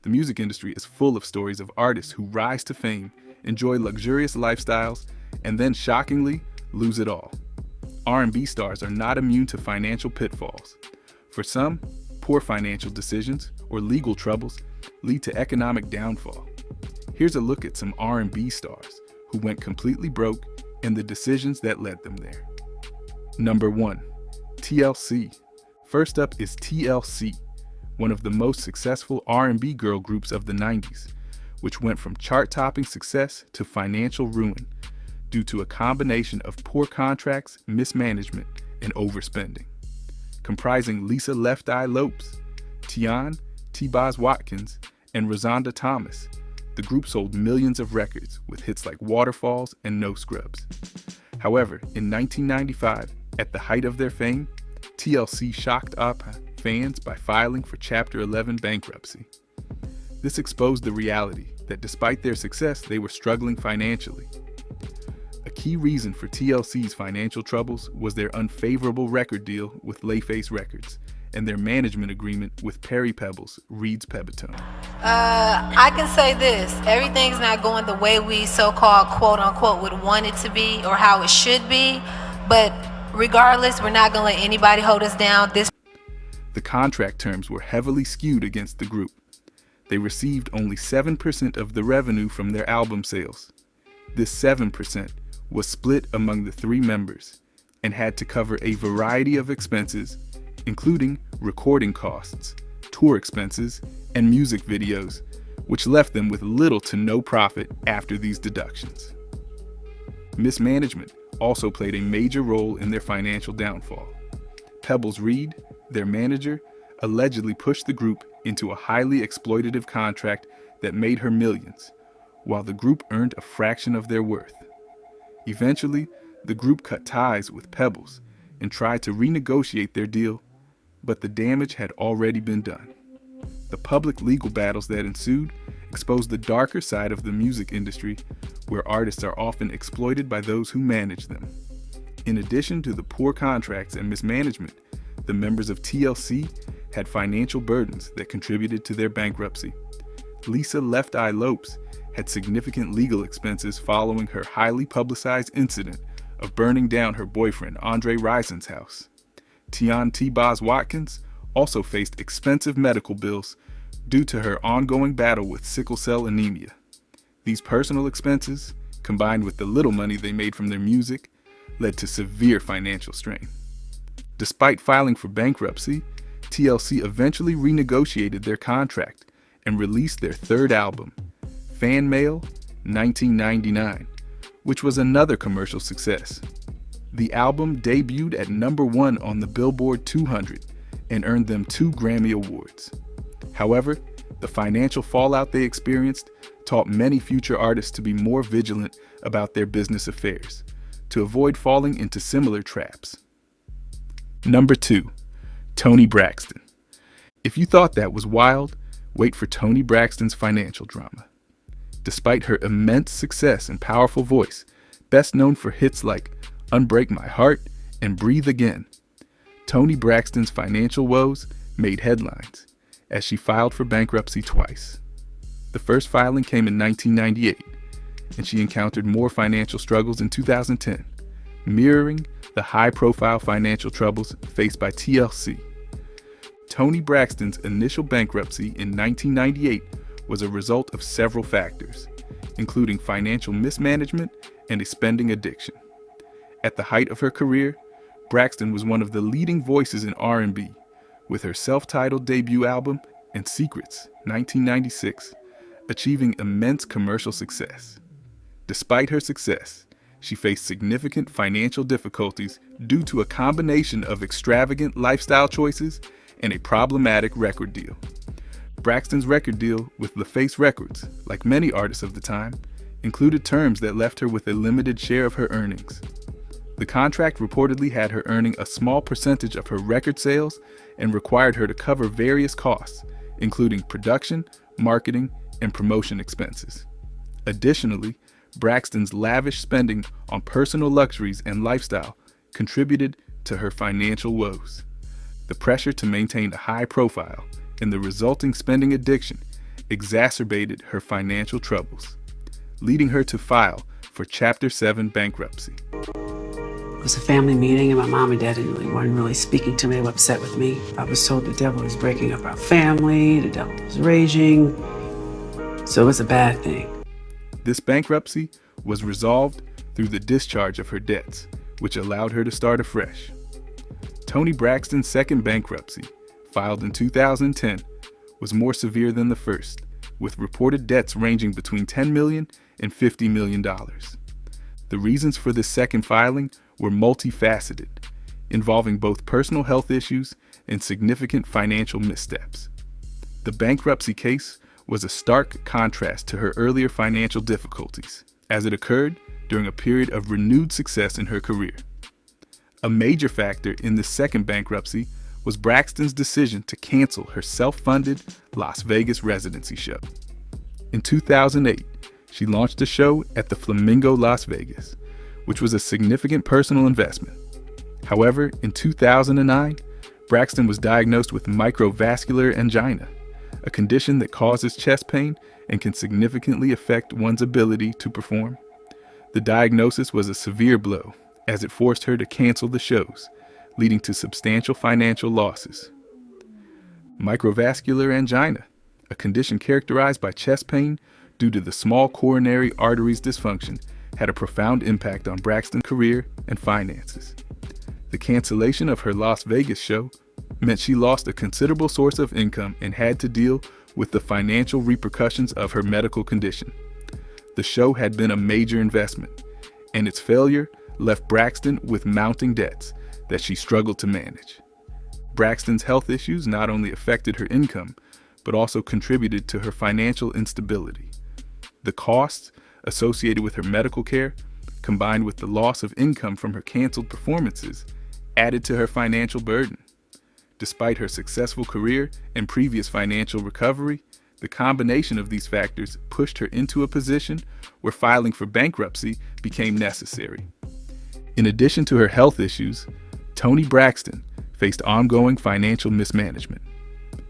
The music industry is full of stories of artists who rise to fame, enjoy luxurious lifestyles, and then shockingly lose it all. R&B stars are not immune to financial pitfalls. For some, poor financial decisions or legal troubles lead to economic downfall. Here's a look at some R&B stars who went completely broke and the decisions that led them there. Number 1. TLC. First up is TLC, one of the most successful R&B girl groups of the 90s, which went from chart-topping success to financial ruin due to a combination of poor contracts, mismanagement, and overspending. Comprising Lisa Left Eye Lopes, Tian T-Boz Watkins, and Rozonda Thomas, the group sold millions of records with hits like Waterfalls and No Scrubs. However, in 1995, at the height of their fame, TLC shocked up fans by filing for Chapter 11 bankruptcy. This exposed the reality that despite their success, they were struggling financially. A key reason for TLC's financial troubles was their unfavorable record deal with Layface Records and their management agreement with Perry Pebbles, Reed's Pebetone. I can say this: everything's not going the way we so-called quote-unquote would want it to be or how it should be, but regardless, we're not going to let anybody hold us down. The contract terms were heavily skewed against the group. They received only 7% of the revenue from their album sales. This 7% was split among the 3 members and had to cover a variety of expenses, including recording costs, tour expenses, and music videos, which left them with little to no profit after these deductions. Mismanagement also played a major role in their financial downfall. Pebbles Reed, their manager, allegedly pushed the group into a highly exploitative contract that made her millions, while the group earned a fraction of their worth. Eventually, the group cut ties with Pebbles and tried to renegotiate their deal, but the damage had already been done. The public legal battles that ensued exposed the darker side of the music industry, where artists are often exploited by those who manage them. In addition to the poor contracts and mismanagement, the members of TLC had financial burdens that contributed to their bankruptcy. Lisa Left Eye Lopes had significant legal expenses following her highly publicized incident of burning down her boyfriend Andre Rison's house. Tian T-Boz Watkins also faced expensive medical bills due to her ongoing battle with sickle cell anemia. These personal expenses, combined with the little money they made from their music, led to severe financial strain. Despite filing for bankruptcy, TLC eventually renegotiated their contract and released their 3rd album, Fan Mail 1999, which was another commercial success. The album debuted at number 1 on the Billboard 200 and earned them 2 Grammy Awards. However, the financial fallout they experienced taught many future artists to be more vigilant about their business affairs, to avoid falling into similar traps. Number 2. Toni Braxton. If you thought that was wild, wait for Toni Braxton's financial drama. Despite her immense success and powerful voice, best known for hits like Unbreak My Heart and Breathe Again, Toni Braxton's financial woes made headlines as she filed for bankruptcy twice. The first filing came in 1998, and she encountered more financial struggles in 2010, mirroring the high-profile financial troubles faced by TLC. Toni Braxton's initial bankruptcy in 1998 was a result of several factors, including financial mismanagement and a spending addiction. At the height of her career, Braxton was one of the leading voices in R&B, with her self-titled debut album and Secrets, 1996, achieving immense commercial success. Despite her success, she faced significant financial difficulties due to a combination of extravagant lifestyle choices and a problematic record deal. Braxton's record deal with Layface Records, like many artists of the time, included terms that left her with a limited share of her earnings. The contract reportedly had her earning a small percentage of her record sales and required her to cover various costs, including production, marketing, and promotion expenses. Additionally, Braxton's lavish spending on personal luxuries and lifestyle contributed to her financial woes. The pressure to maintain a high profile and the resulting spending addiction exacerbated her financial troubles, leading her to file for Chapter 7 bankruptcy. It was a family meeting, and my mom and dad weren't really speaking to me. They were upset with me. I was told the devil was breaking up our family, the devil was raging, so it was a bad thing. This bankruptcy was resolved through the discharge of her debts, which allowed her to start afresh. Toni Braxton's second bankruptcy, filed in 2010, was more severe than the first, with reported debts ranging between $10 million and $50 million. The reasons for this second filing were multifaceted, involving both personal health issues and significant financial missteps. The bankruptcy case was a stark contrast to her earlier financial difficulties, as it occurred during a period of renewed success in her career. A major factor in this second bankruptcy was Braxton's decision to cancel her self-funded Las Vegas residency show. In 2008, she launched a show at the Flamingo Las Vegas, which was a significant personal investment. However, in 2009, Braxton was diagnosed with microvascular angina, a condition that causes chest pain and can significantly affect one's ability to perform. The diagnosis was a severe blow, as it forced her to cancel the shows, leading to substantial financial losses. Microvascular angina, a condition characterized by chest pain due to the small coronary arteries dysfunction, had a profound impact on Braxton's career and finances. The cancellation of her Las Vegas show meant she lost a considerable source of income and had to deal with the financial repercussions of her medical condition. The show had been a major investment, and its failure left Braxton with mounting debts that she struggled to manage. Braxton's health issues not only affected her income, but also contributed to her financial instability. The costs associated with her medical care, combined with the loss of income from her canceled performances, added to her financial burden. Despite her successful career and previous financial recovery, the combination of these factors pushed her into a position where filing for bankruptcy became necessary. In addition to her health issues, Toni Braxton faced ongoing financial mismanagement.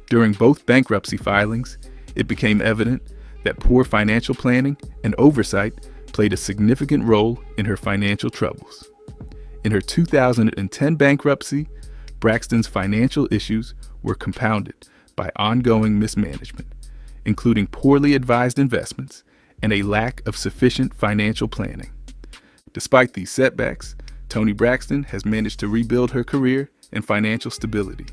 During both bankruptcy filings, it became evident that poor financial planning and oversight played a significant role in her financial troubles. In her 2010 bankruptcy, Braxton's financial issues were compounded by ongoing mismanagement, including poorly advised investments and a lack of sufficient financial planning. Despite these setbacks, Toni Braxton has managed to rebuild her career and financial stability.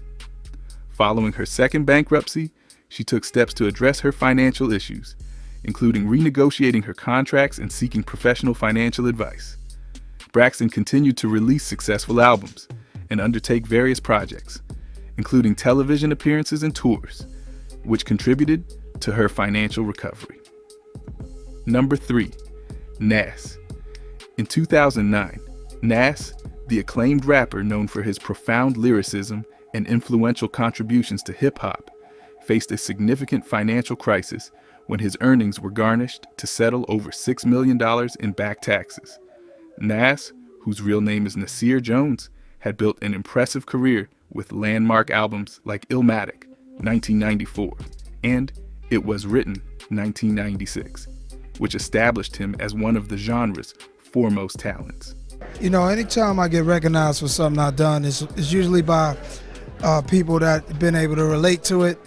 Following her second bankruptcy, she took steps to address her financial issues, including renegotiating her contracts and seeking professional financial advice. Braxton continued to release successful albums and undertake various projects, including television appearances and tours, which contributed to her financial recovery. Number 3, Nas. In 2009, Nas, the acclaimed rapper known for his profound lyricism and influential contributions to hip-hop, faced a significant financial crisis when his earnings were garnished to settle over $6 million in back taxes. Nas, whose real name is Nasir Jones, had built an impressive career with landmark albums like Illmatic, 1994, and It Was Written, 1996, which established him as one of the genre's foremost talents. You know, anytime I get recognized for something I've done, it's usually by people that have been able to relate to it,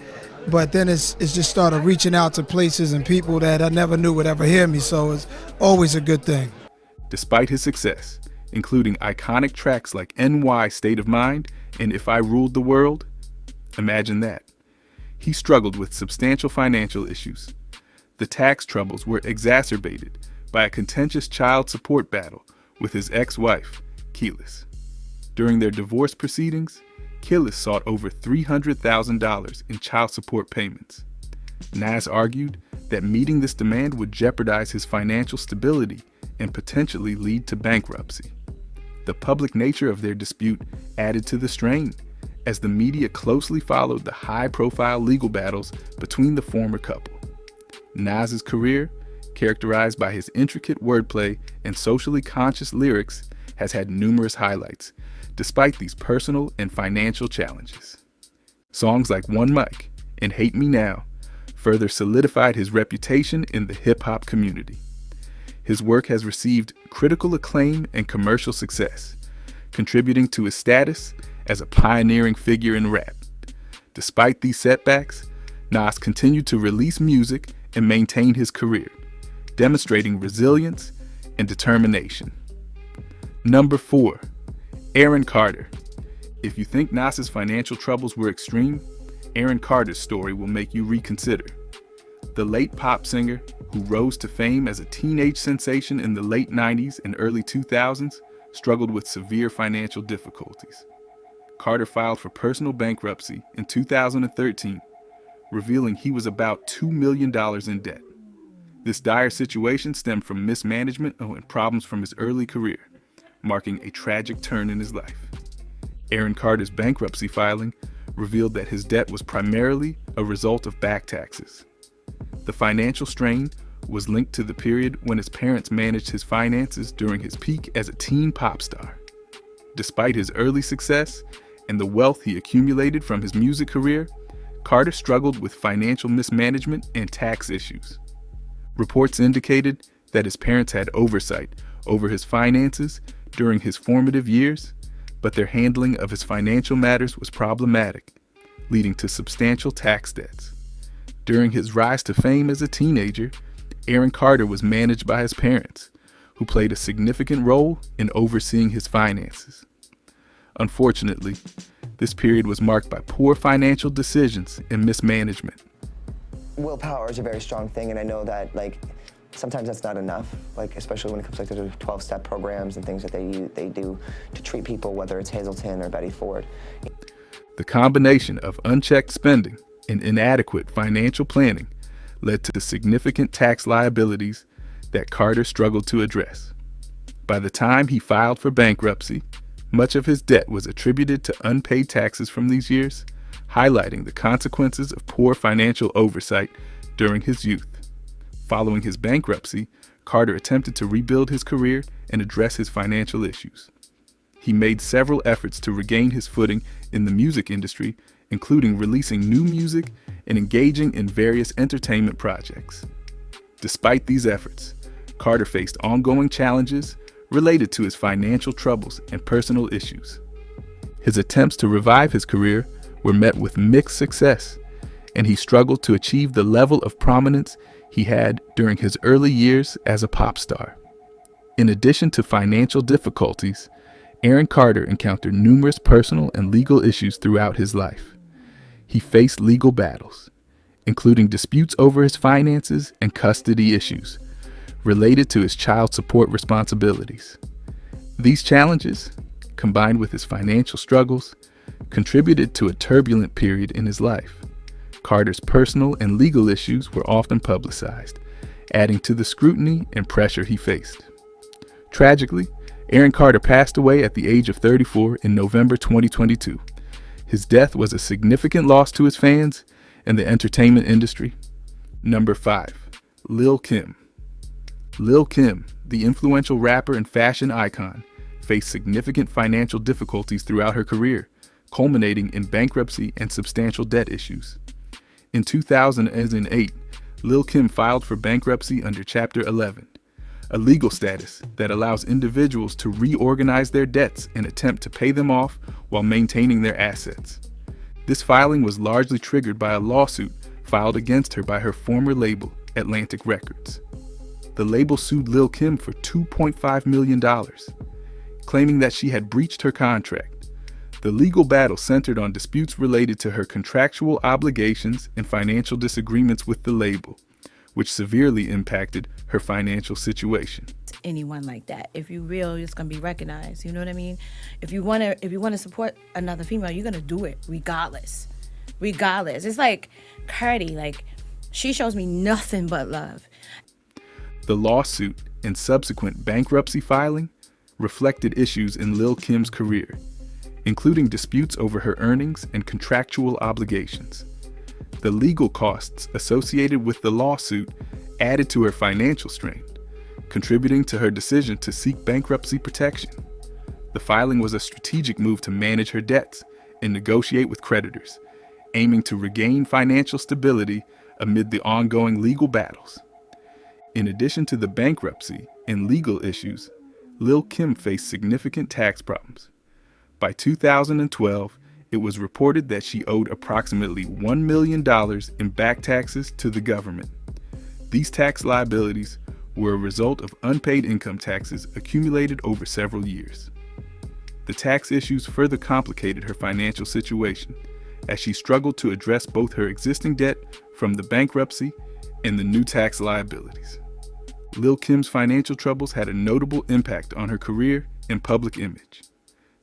but then it's just started reaching out to places and people that I never knew would ever hear me, so it's always a good thing. Despite his success, including iconic tracks like NY State of Mind and If I Ruled the World, imagine that, he struggled with substantial financial issues. The tax troubles were exacerbated by a contentious child support battle with his ex-wife, Kelis. During their divorce proceedings, Kelis sought over $300,000 in child support payments. Nas argued that meeting this demand would jeopardize his financial stability and potentially lead to bankruptcy. The public nature of their dispute added to the strain, as the media closely followed the high-profile legal battles between the former couple. Nas's career, characterized by his intricate wordplay and socially conscious lyrics, has had numerous highlights, despite these personal and financial challenges. Songs like One Mic and Hate Me Now further solidified his reputation in the hip-hop community. His work has received critical acclaim and commercial success, contributing to his status as a pioneering figure in rap. Despite these setbacks, Nas continued to release music and maintain his career, demonstrating resilience and determination. Number 4, Aaron Carter. If you think Nas's financial troubles were extreme, Aaron Carter's story will make you reconsider. The late pop singer, who rose to fame as a teenage sensation in the late 90s and early 2000s, struggled with severe financial difficulties. Carter filed for personal bankruptcy in 2013, revealing he was about $2 million in debt. This dire situation stemmed from mismanagement and problems from his early career, marking a tragic turn in his life. Aaron Carter's bankruptcy filing revealed that his debt was primarily a result of back taxes. The financial strain was linked to the period when his parents managed his finances during his peak as a teen pop star. Despite his early success and the wealth he accumulated from his music career, Carter struggled with financial mismanagement and tax issues. Reports indicated that his parents had oversight over his finances during his formative years, but their handling of his financial matters was problematic, leading to substantial tax debts. During his rise to fame as a teenager, Aaron Carter was managed by his parents, who played a significant role in overseeing his finances. Unfortunately, this period was marked by poor financial decisions and mismanagement. Willpower is a very strong thing, and I know that sometimes that's not enough, especially when it comes to the 12-step programs and things that they do to treat people, whether it's Hazelton or Betty Ford. The combination of unchecked spending and inadequate financial planning led to significant tax liabilities that Carter struggled to address. By the time he filed for bankruptcy, much of his debt was attributed to unpaid taxes from these years, highlighting the consequences of poor financial oversight during his youth. Following his bankruptcy, Carter attempted to rebuild his career and address his financial issues. He made several efforts to regain his footing in the music industry, including releasing new music and engaging in various entertainment projects. Despite these efforts, Carter faced ongoing challenges related to his financial troubles and personal issues. His attempts to revive his career were met with mixed success, and he struggled to achieve the level of prominence he had during his early years as a pop star. In addition to financial difficulties, Aaron Carter encountered numerous personal and legal issues throughout his life. He faced legal battles, including disputes over his finances and custody issues related to his child support responsibilities. These challenges, combined with his financial struggles, contributed to a turbulent period in his life. Carter's personal and legal issues were often publicized, adding to the scrutiny and pressure he faced. Tragically, Aaron Carter passed away at the age of 34 in November 2022. His death was a significant loss to his fans and the entertainment industry. Number 5, Lil' Kim. Lil' Kim, the influential rapper and fashion icon, faced significant financial difficulties throughout her career, culminating in bankruptcy and substantial debt issues. In 2008, Lil' Kim filed for bankruptcy under Chapter 11, a legal status that allows individuals to reorganize their debts and attempt to pay them off while maintaining their assets. This filing was largely triggered by a lawsuit filed against her by her former label, Atlantic Records. The label sued Lil' Kim for $2.5 million, claiming that she had breached her contract. The legal battle centered on disputes related to her contractual obligations and financial disagreements with the label, which severely impacted her financial situation. Anyone like that, if you real, it's gonna be recognized. You know what I mean? If you wanna support another female, you're gonna do it regardless. It's like Cardi, she shows me nothing but love. The lawsuit and subsequent bankruptcy filing reflected issues in Lil' Kim's career, including disputes over her earnings and contractual obligations. The legal costs associated with the lawsuit added to her financial strain, contributing to her decision to seek bankruptcy protection. The filing was a strategic move to manage her debts and negotiate with creditors, aiming to regain financial stability amid the ongoing legal battles. In addition to the bankruptcy and legal issues, Lil' Kim faced significant tax problems. By 2012, it was reported that she owed approximately $1 million in back taxes to the government. These tax liabilities were a result of unpaid income taxes accumulated over several years. The tax issues further complicated her financial situation, as she struggled to address both her existing debt from the bankruptcy and the new tax liabilities. Lil' Kim's financial troubles had a notable impact on her career and public image.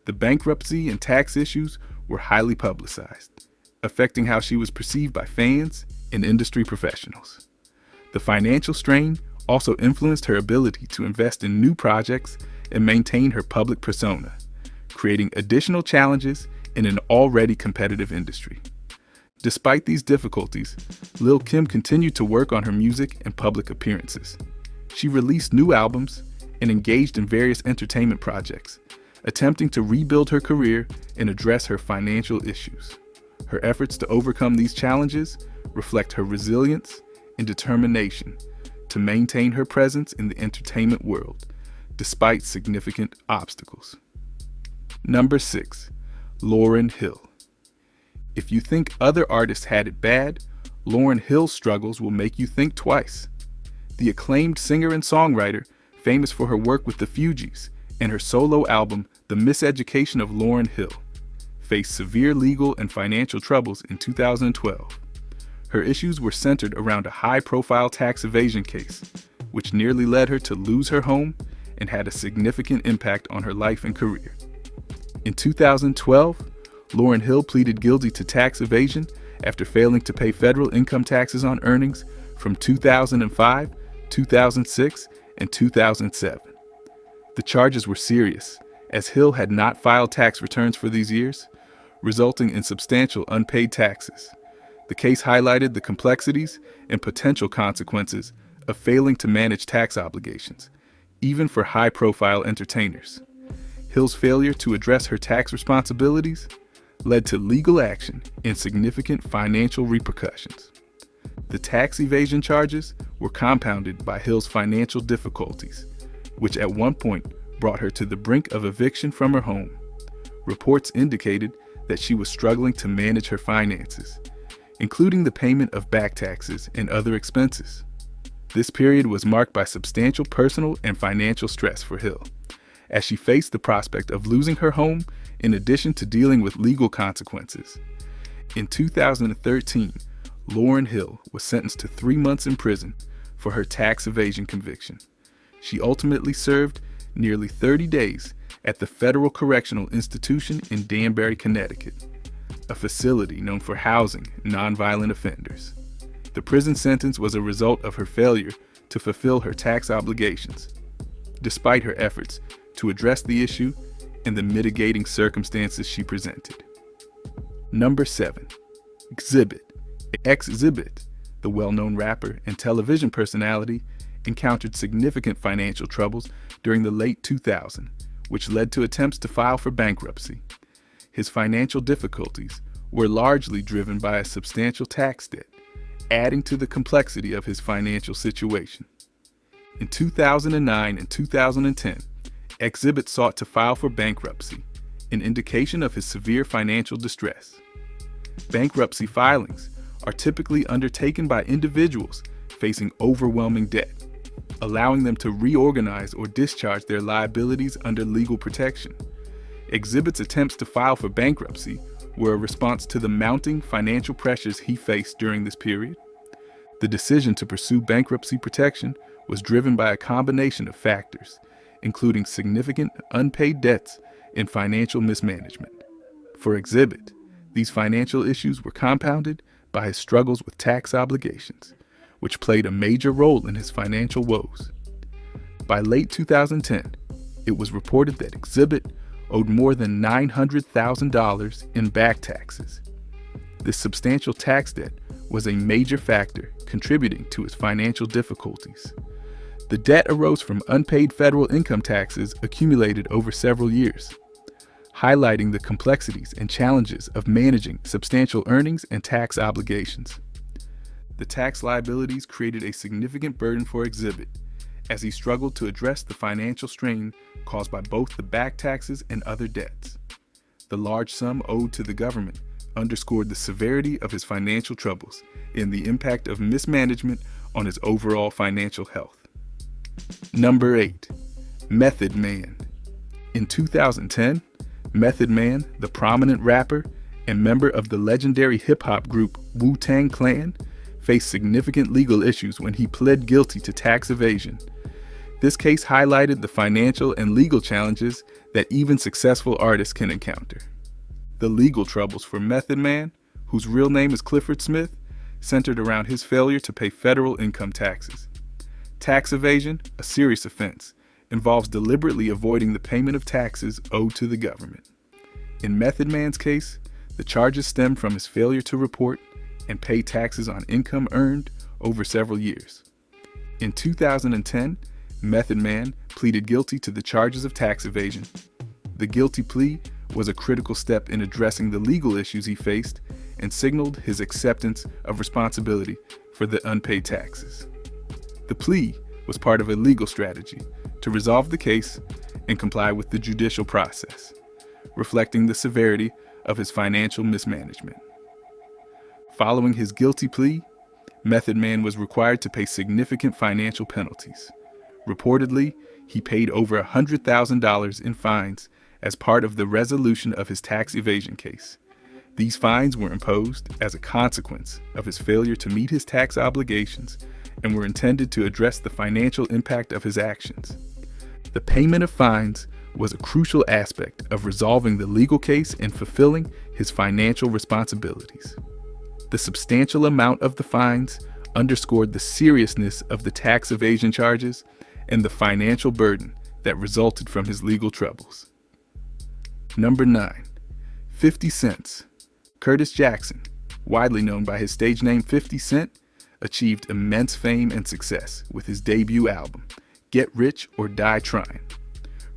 The bankruptcy and tax issues were highly publicized, affecting how she was perceived by fans and industry professionals. The financial strain also influenced her ability to invest in new projects and maintain her public persona, creating additional challenges in an already competitive industry. Despite these difficulties, Lil' Kim continued to work on her music and public appearances. She released new albums and engaged in various entertainment projects, attempting to rebuild her career and address her financial issues. Her efforts to overcome these challenges reflect her resilience and determination to maintain her presence in the entertainment world, despite significant obstacles. Number 6. Lauryn Hill. If you think other artists had it bad, Lauryn Hill's struggles will make you think twice. The acclaimed singer and songwriter, famous for her work with the Fugees and her solo album The Miseducation of Lauryn Hill, faced severe legal and financial troubles in 2012. Her issues were centered around a high-profile tax evasion case, which nearly led her to lose her home and had a significant impact on her life and career. In 2012, Lauryn Hill pleaded guilty to tax evasion after failing to pay federal income taxes on earnings from 2005, 2006, and 2007. The charges were serious, as Hill had not filed tax returns for these years, resulting in substantial unpaid taxes. The case highlighted the complexities and potential consequences of failing to manage tax obligations, even for high-profile entertainers. Hill's failure to address her tax responsibilities led to legal action and significant financial repercussions. The tax evasion charges were compounded by Hill's financial difficulties, which at one point brought her to the brink of eviction from her home. Reports indicated that she was struggling to manage her finances, including the payment of back taxes and other expenses. This period was marked by substantial personal and financial stress for Hill, as she faced the prospect of losing her home in addition to dealing with legal consequences. In 2013, Lauryn Hill was sentenced to 3 months in prison for her tax evasion conviction. She ultimately served nearly 30 days at the Federal Correctional Institution in Danbury, Connecticut, a facility known for housing nonviolent offenders. The prison sentence was a result of her failure to fulfill her tax obligations, despite her efforts to address the issue and the mitigating circumstances she presented. Number 7. Xzibit, the well-known rapper and television personality, encountered significant financial troubles during the late 2000s, which led to attempts to file for bankruptcy. His financial difficulties were largely driven by a substantial tax debt, adding to the complexity of his financial situation. In 2009 and 2010, Xzibit sought to file for bankruptcy, an indication of his severe financial distress. Bankruptcy filings are typically undertaken by individuals facing overwhelming debt, allowing them to reorganize or discharge their liabilities under legal protection. Xzibit's attempts to file for bankruptcy were a response to the mounting financial pressures he faced during this period. The decision to pursue bankruptcy protection was driven by a combination of factors, including significant unpaid debts and financial mismanagement. For Xzibit, these financial issues were compounded by his struggles with tax obligations, which played a major role in his financial woes. By late 2010, it was reported that Xzibit owed more than $900,000 in back taxes. This substantial tax debt was a major factor contributing to his financial difficulties. The debt arose from unpaid federal income taxes accumulated over several years, highlighting the complexities and challenges of managing substantial earnings and tax obligations. The tax liabilities created a significant burden for Exhibit, as he struggled to address the financial strain caused by both the back taxes and other debts. The large sum owed to the government underscored the severity of his financial troubles and the impact of mismanagement on his overall financial health. Number 8. Method Man. In 2010, Method Man, the prominent rapper and member of the legendary hip-hop group Wu-Tang Clan, faced significant legal issues when he pled guilty to tax evasion. This case highlighted the financial and legal challenges that even successful artists can encounter. The legal troubles for Method Man, whose real name is Clifford Smith, centered around his failure to pay federal income taxes. Tax evasion, a serious offense, involves deliberately avoiding the payment of taxes owed to the government. In Method Man's case, the charges stem from his failure to report and pay taxes on income earned over several years. In 2010, Method Man pleaded guilty to the charges of tax evasion. The guilty plea was a critical step in addressing the legal issues he faced and signaled his acceptance of responsibility for the unpaid taxes. The plea was part of a legal strategy to resolve the case and comply with the judicial process, reflecting the severity of his financial mismanagement. Following his guilty plea, Method Man was required to pay significant financial penalties. Reportedly, he paid over $100,000 in fines as part of the resolution of his tax evasion case. These fines were imposed as a consequence of his failure to meet his tax obligations and were intended to address the financial impact of his actions. The payment of fines was a crucial aspect of resolving the legal case and fulfilling his financial responsibilities. The substantial amount of the fines underscored the seriousness of the tax evasion charges and the financial burden that resulted from his legal troubles. Number 9. 50 Cent. Curtis Jackson, widely known by his stage name 50 Cent, achieved immense fame and success with his debut album, Get Rich or Die Trying.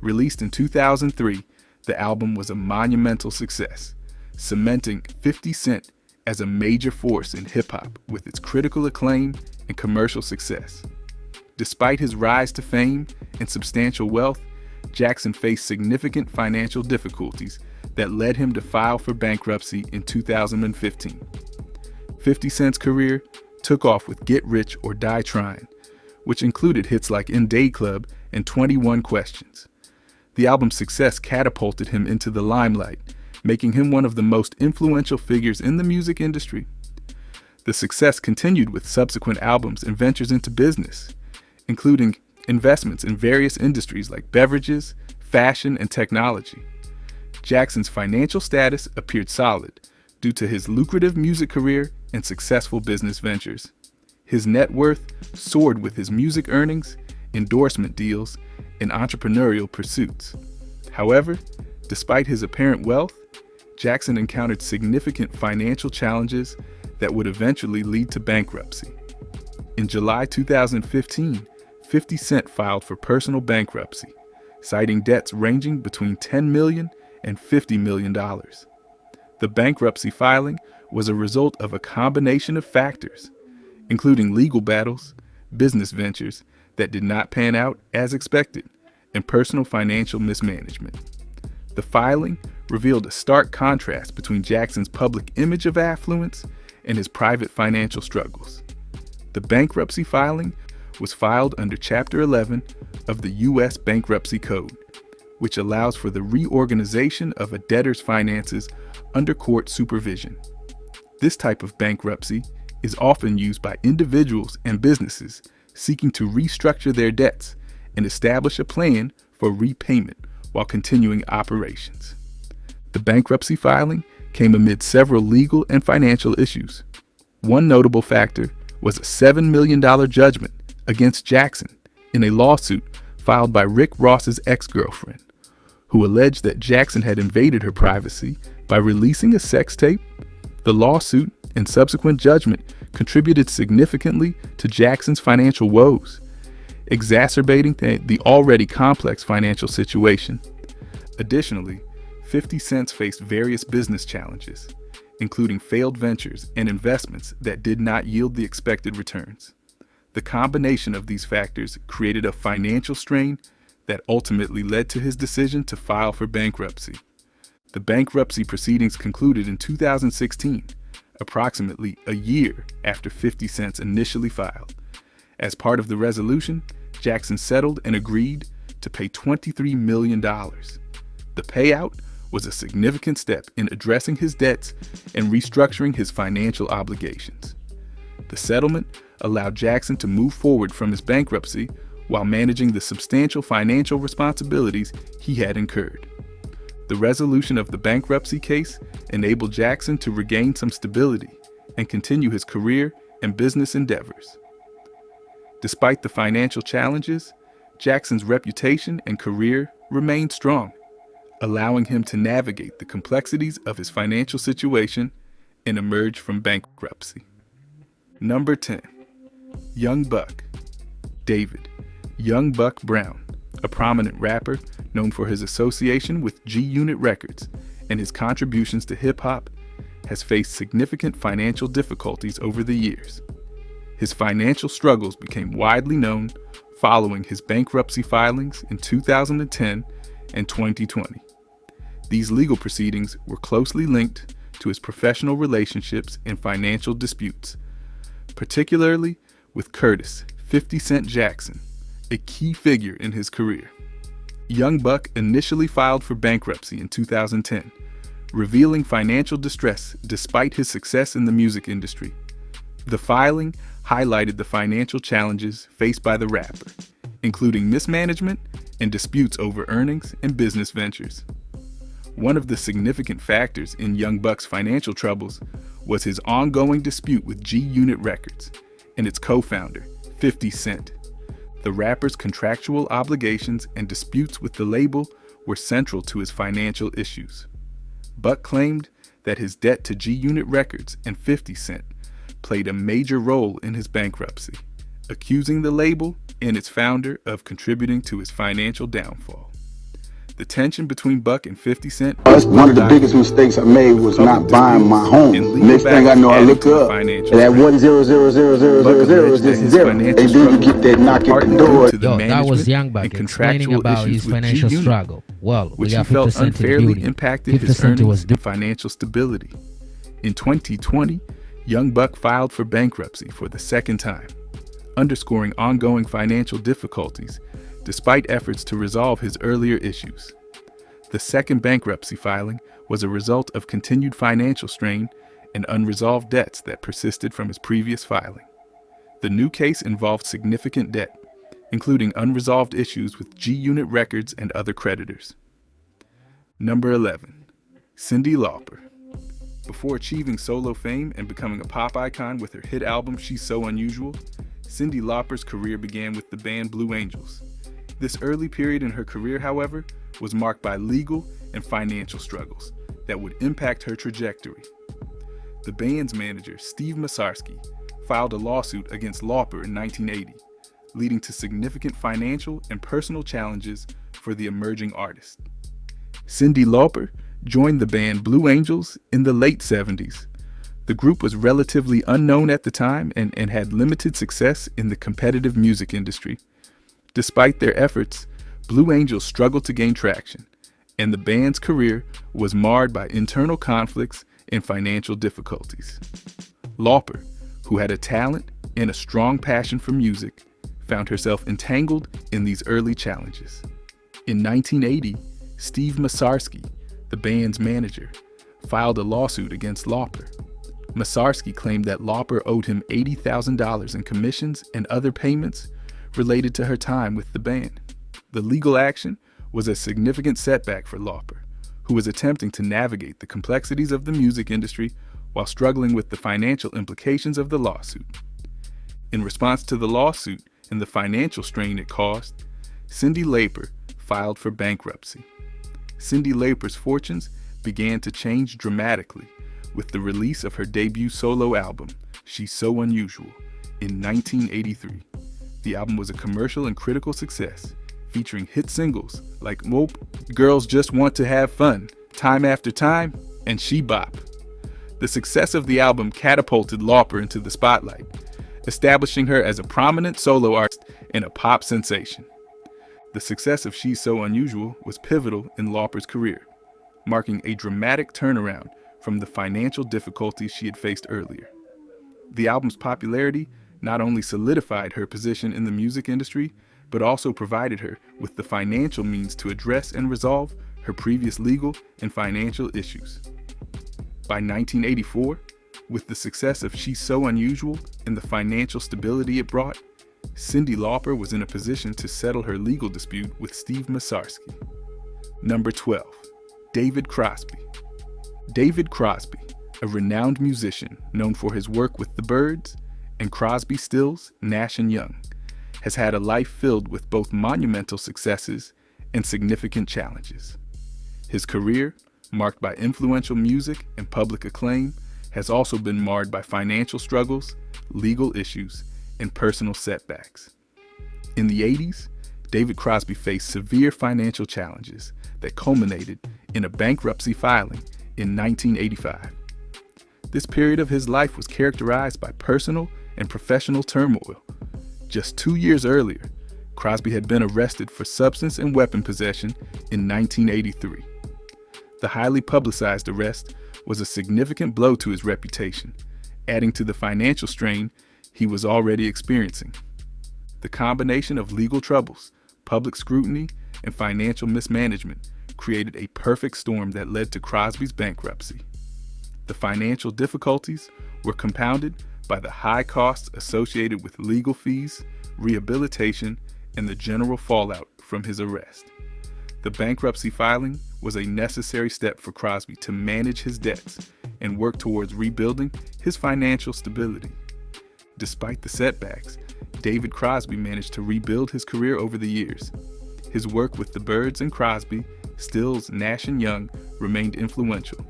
Released in 2003, the album was a monumental success, cementing 50 Cent as a major force in hip-hop with its critical acclaim and commercial success. Despite his rise to fame and substantial wealth, Jackson faced significant financial difficulties that led him to file for bankruptcy in 2015. 50 Cent's career took off with Get Rich or Die Trying, which included hits like In Day Club and 21 Questions. The album's success catapulted him into the limelight, making him one of the most influential figures in the music industry. The success continued with subsequent albums and ventures into business, including investments in various industries like beverages, fashion, and technology. Jackson's financial status appeared solid due to his lucrative music career and successful business ventures. His net worth soared with his music earnings, endorsement deals, and entrepreneurial pursuits. However, despite his apparent wealth, Jackson encountered significant financial challenges that would eventually lead to bankruptcy. In July 2015, 50 Cent filed for personal bankruptcy, citing debts ranging between $10 million and $50 million. The bankruptcy filing was a result of a combination of factors, including legal battles, business ventures that did not pan out as expected, and personal financial mismanagement. The filing revealed a stark contrast between Jackson's public image of affluence and his private financial struggles. The bankruptcy filing was filed under Chapter 11 of the U.S. Bankruptcy Code, which allows for the reorganization of a debtor's finances under court supervision. This type of bankruptcy is often used by individuals and businesses seeking to restructure their debts and establish a plan for repayment while continuing operations. The bankruptcy filing came amid several legal and financial issues. One notable factor was a $7 million judgment against Jackson in a lawsuit filed by Rick Ross's ex-girlfriend, who alleged that Jackson had invaded her privacy by releasing a sex tape. The lawsuit and subsequent judgment contributed significantly to Jackson's financial woes, exacerbating the already complex financial situation. Additionally, 50 Cent faced various business challenges, including failed ventures and investments that did not yield the expected returns. The combination of these factors created a financial strain that ultimately led to his decision to file for bankruptcy. The bankruptcy proceedings concluded in 2016, approximately a year after 50 Cent's initially filed. As part of the resolution, Jackson settled and agreed to pay $23 million. The payout was a significant step in addressing his debts and restructuring his financial obligations. The settlement allowed Jackson to move forward from his bankruptcy while managing the substantial financial responsibilities he had incurred. The resolution of the bankruptcy case enabled Jackson to regain some stability and continue his career and business endeavors. Despite the financial challenges, Jackson's reputation and career remained strong, allowing him to navigate the complexities of his financial situation and emerge from bankruptcy. Number 10. Young Buck. David Young Buck Brown, a prominent rapper known for his association with G-Unit Records and his contributions to hip-hop, has faced significant financial difficulties over the years. His financial struggles became widely known following his bankruptcy filings in 2010 and 2020. These legal proceedings were closely linked to his professional relationships and financial disputes, particularly with Curtis 50 Cent Jackson, a key figure in his career. Young Buck initially filed for bankruptcy in 2010, revealing financial distress despite his success in the music industry. The filing highlighted the financial challenges faced by the rapper, including mismanagement and disputes over earnings and business ventures. One of the significant factors in Young Buck's financial troubles was his ongoing dispute with G-Unit Records and its co-founder, 50 Cent. The rapper's contractual obligations and disputes with the label were central to his financial issues. Buck claimed that his debt to G-Unit Records and 50 Cent played a major role in his bankruptcy, accusing the label and its founder of contributing to his financial downfall. The tension between Buck and 50 Cent That's one of the biggest mistakes I made was not buying my home. Next thing I know, I look up, and that 1000000 is just zero. And then you get that knock at the door. Yo, that was Young Buck explaining about his financial struggle. Well, which we got he felt 50 Cent in the unfairly building. impacted 50 his Cent was earnings and financial stability. In 2020, Young Buck filed for bankruptcy for the second time, underscoring ongoing financial difficulties despite efforts to resolve his earlier issues. The second bankruptcy filing was a result of continued financial strain and unresolved debts that persisted from his previous filing. The new case involved significant debt, including unresolved issues with G-Unit Records and other creditors. Number 11. Cyndi Lauper. Before achieving solo fame and becoming a pop icon with her hit album She's So Unusual, Cyndi Lauper's career began with the band Blue Angels. This early period in her career, however, was marked by legal and financial struggles that would impact her trajectory. The band's manager, Steve Masarski, filed a lawsuit against Lauper in 1980, leading to significant financial and personal challenges for the emerging artist. Cyndi Lauper joined the band Blue Angels in the late 70s. The group was relatively unknown at the time and had limited success in the competitive music industry. Despite their efforts, Blue Angels struggled to gain traction, and the band's career was marred by internal conflicts and financial difficulties. Lauper, who had a talent and a strong passion for music, found herself entangled in these early challenges. In 1980, Steve Masarski, the band's manager, filed a lawsuit against Lauper. Masarski claimed that Lauper owed him $80,000 in commissions and other payments related to her time with the band. The legal action was a significant setback for Lauper, who was attempting to navigate the complexities of the music industry while struggling with the financial implications of the lawsuit. In response to the lawsuit and the financial strain it caused, Cyndi Lauper filed for bankruptcy. Cyndi Lauper's fortunes began to change dramatically with the release of her debut solo album, She's So Unusual, in 1983. The album was a commercial and critical success, featuring hit singles like Mope, Girls Just Want to Have Fun, Time After Time, and She Bop. The success of the album catapulted Lauper into the spotlight, establishing her as a prominent solo artist and a pop sensation. The success of She's So Unusual was pivotal in Lauper's career, marking a dramatic turnaround from the financial difficulties she had faced earlier. The album's popularity not only solidified her position in the music industry, but also provided her with the financial means to address and resolve her previous legal and financial issues. By 1984, with the success of She's So Unusual and the financial stability it brought, Cyndi Lauper was in a position to settle her legal dispute with Steve Masarsky. Number 12, David Crosby. David Crosby, a renowned musician known for his work with the Byrds and Crosby, Stills, Nash & Young, has had a life filled with both monumental successes and significant challenges. His career, marked by influential music and public acclaim, has also been marred by financial struggles, legal issues, and personal setbacks. In the 80s, David Crosby faced severe financial challenges that culminated in a bankruptcy filing in 1985. This period of his life was characterized by personal and professional turmoil. Just 2 years earlier, Crosby had been arrested for substance and weapon possession in 1983. The highly publicized arrest was a significant blow to his reputation, adding to the financial strain he was already experiencing. The combination of legal troubles, public scrutiny, and financial mismanagement created a perfect storm that led to Crosby's bankruptcy. The financial difficulties were compounded by the high costs associated with legal fees, rehabilitation, and the general fallout from his arrest. The bankruptcy filing was a necessary step for Crosby to manage his debts and work towards rebuilding his financial stability. Despite the setbacks, David Crosby managed to rebuild his career over the years. His work with the Byrds and Crosby, Stills, Nash & Young remained influential,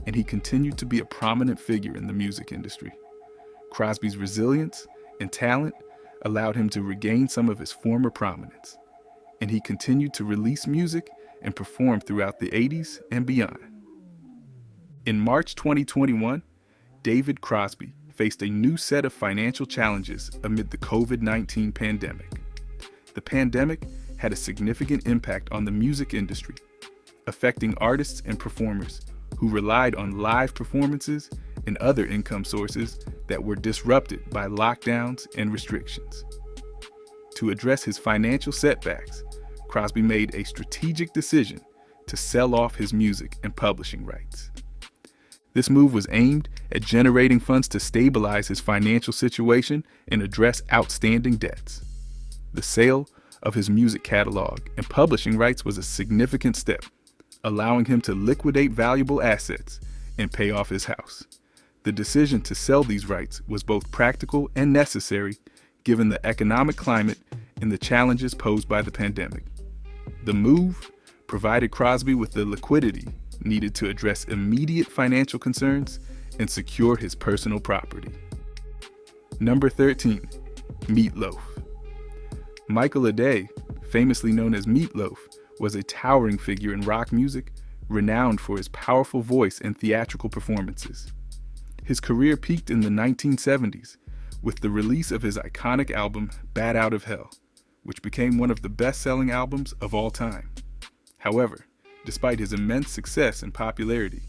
and he continued to be a prominent figure in the music industry. Crosby's resilience and talent allowed him to regain some of his former prominence, and he continued to release music and perform throughout the 80s and beyond. In March 2021, David Crosby faced a new set of financial challenges amid the COVID-19 pandemic. The pandemic had a significant impact on the music industry, affecting artists and performers who relied on live performances and other income sources that were disrupted by lockdowns and restrictions. To address his financial setbacks, Crosby made a strategic decision to sell off his music and publishing rights. This move was aimed at generating funds to stabilize his financial situation and address outstanding debts. The sale of his music catalog and publishing rights was a significant step, allowing him to liquidate valuable assets and pay off his house. The decision to sell these rights was both practical and necessary given the economic climate and the challenges posed by the pandemic. The move provided Crosby with the liquidity needed to address immediate financial concerns and secure his personal property. Number 13, Meatloaf. Michael Adé, famously known as Meatloaf, was a towering figure in rock music, renowned for his powerful voice and theatrical performances. His career peaked in the 1970s with the release of his iconic album, Bat Out of Hell, which became one of the best-selling albums of all time. However, despite his immense success and popularity,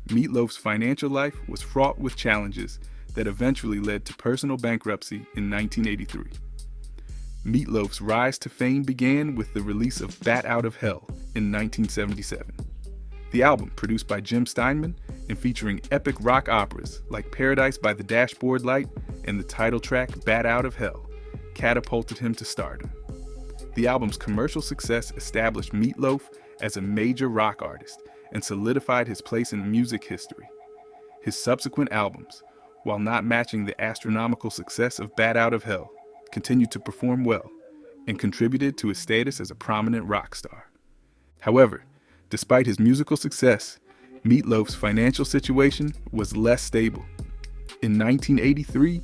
Meatloaf's financial life was fraught with challenges that eventually led to personal bankruptcy in 1983. Meatloaf's rise to fame began with the release of Bat Out of Hell in 1977. The album, produced by Jim Steinman and featuring epic rock operas like Paradise by the Dashboard Light and the title track Bat Out of Hell, catapulted him to stardom. The album's commercial success established Meatloaf as a major rock artist and solidified his place in music history. His subsequent albums, while not matching the astronomical success of Bat Out of Hell, continued to perform well and contributed to his status as a prominent rock star. However, despite his musical success, Meatloaf's financial situation was less stable. In 1983,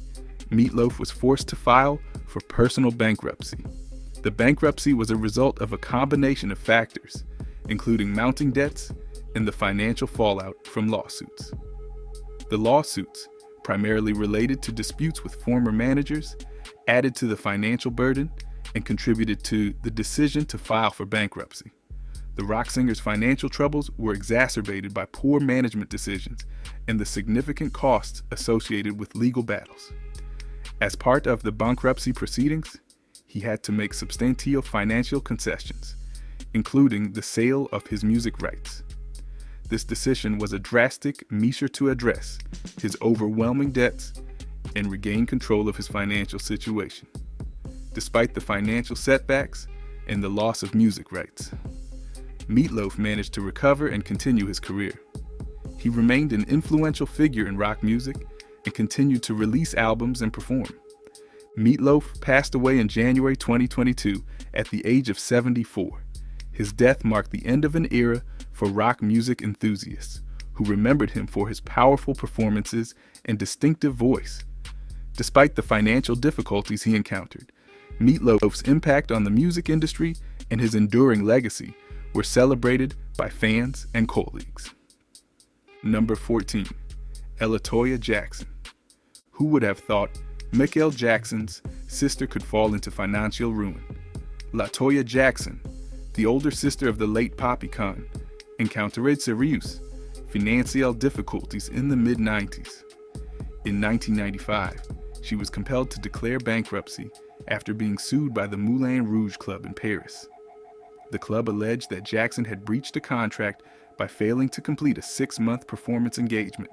Meatloaf was forced to file for personal bankruptcy. The bankruptcy was a result of a combination of factors, including mounting debts and the financial fallout from lawsuits. The lawsuits, primarily related to disputes with former managers, added to the financial burden and contributed to the decision to file for bankruptcy. The rock singer's financial troubles were exacerbated by poor management decisions and the significant costs associated with legal battles. As part of the bankruptcy proceedings, he had to make substantial financial concessions, including the sale of his music rights. This decision was a drastic measure to address his overwhelming debts and regain control of his financial situation, despite the financial setbacks and the loss of music rights. Meatloaf managed to recover and continue his career. He remained an influential figure in rock music and continued to release albums and perform. Meatloaf passed away in January 2022 at the age of 74. His death marked the end of an era for rock music enthusiasts who remembered him for his powerful performances and distinctive voice. Despite the financial difficulties he encountered, Meatloaf's impact on the music industry and his enduring legacy were celebrated by fans and colleagues. Number 14. LaToya Jackson. Who would have thought Michael Jackson's sister could fall into financial ruin? LaToya Jackson, the older sister of the late Papi Khan, encountered serious financial difficulties in the mid-90s. In 1995, she was compelled to declare bankruptcy after being sued by the Moulin Rouge Club in Paris. The club alleged that Jackson had breached a contract by failing to complete a 6-month performance engagement.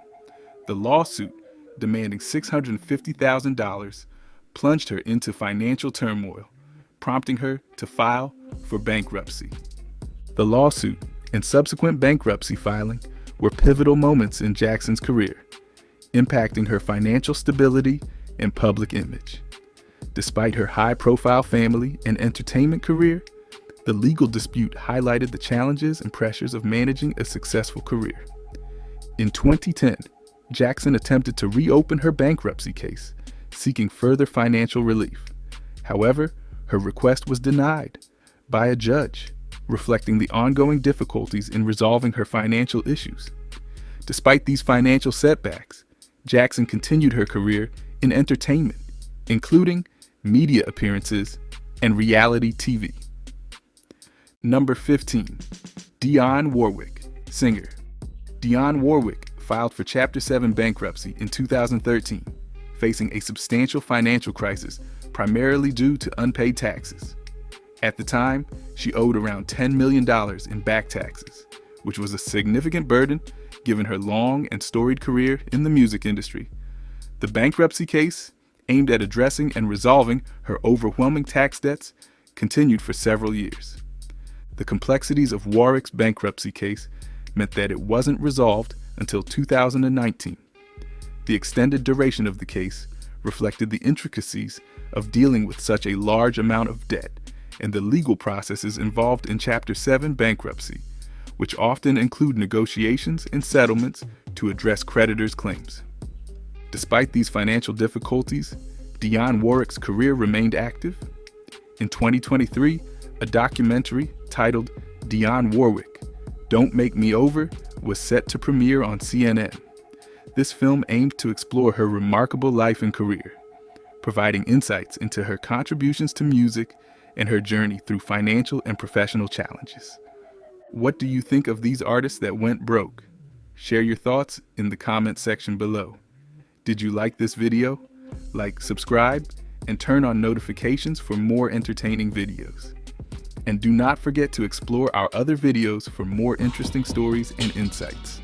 The lawsuit, demanding $650,000, plunged her into financial turmoil, prompting her to file for bankruptcy. The lawsuit and subsequent bankruptcy filing were pivotal moments in Jackson's career, impacting her financial stability and public image. Despite her high-profile family and entertainment career, the legal dispute highlighted the challenges and pressures of managing a successful career. In 2010, Jackson attempted to reopen her bankruptcy case, seeking further financial relief. However, her request was denied by a judge, reflecting the ongoing difficulties in resolving her financial issues. Despite these financial setbacks, Jackson continued her career in entertainment, including media appearances and reality TV. Number 15. Dionne Warwick, singer. Dionne Warwick filed for Chapter 7 bankruptcy in 2013, facing a substantial financial crisis primarily due to unpaid taxes. At the time, she owed around $10 million in back taxes, which was a significant burden given her long and storied career in the music industry. The bankruptcy case, aimed at addressing and resolving her overwhelming tax debts, continued for several years. The complexities of Warwick's bankruptcy case meant that it wasn't resolved until 2019. The extended duration of the case reflected the intricacies of dealing with such a large amount of debt and the legal processes involved in Chapter 7 bankruptcy, which often include negotiations and settlements to address creditors' claims. Despite these financial difficulties, Dionne Warwick's career remained active. In 2023, a documentary titled Dionne Warwick, Don't Make Me Over was set to premiere on CNN. This film aimed to explore her remarkable life and career, providing insights into her contributions to music and her journey through financial and professional challenges. What do you think of these artists that went broke? Share your thoughts in the comment section below. Did you like this video? Like, subscribe, and turn on notifications for more entertaining videos. And do not forget to explore our other videos for more interesting stories and insights.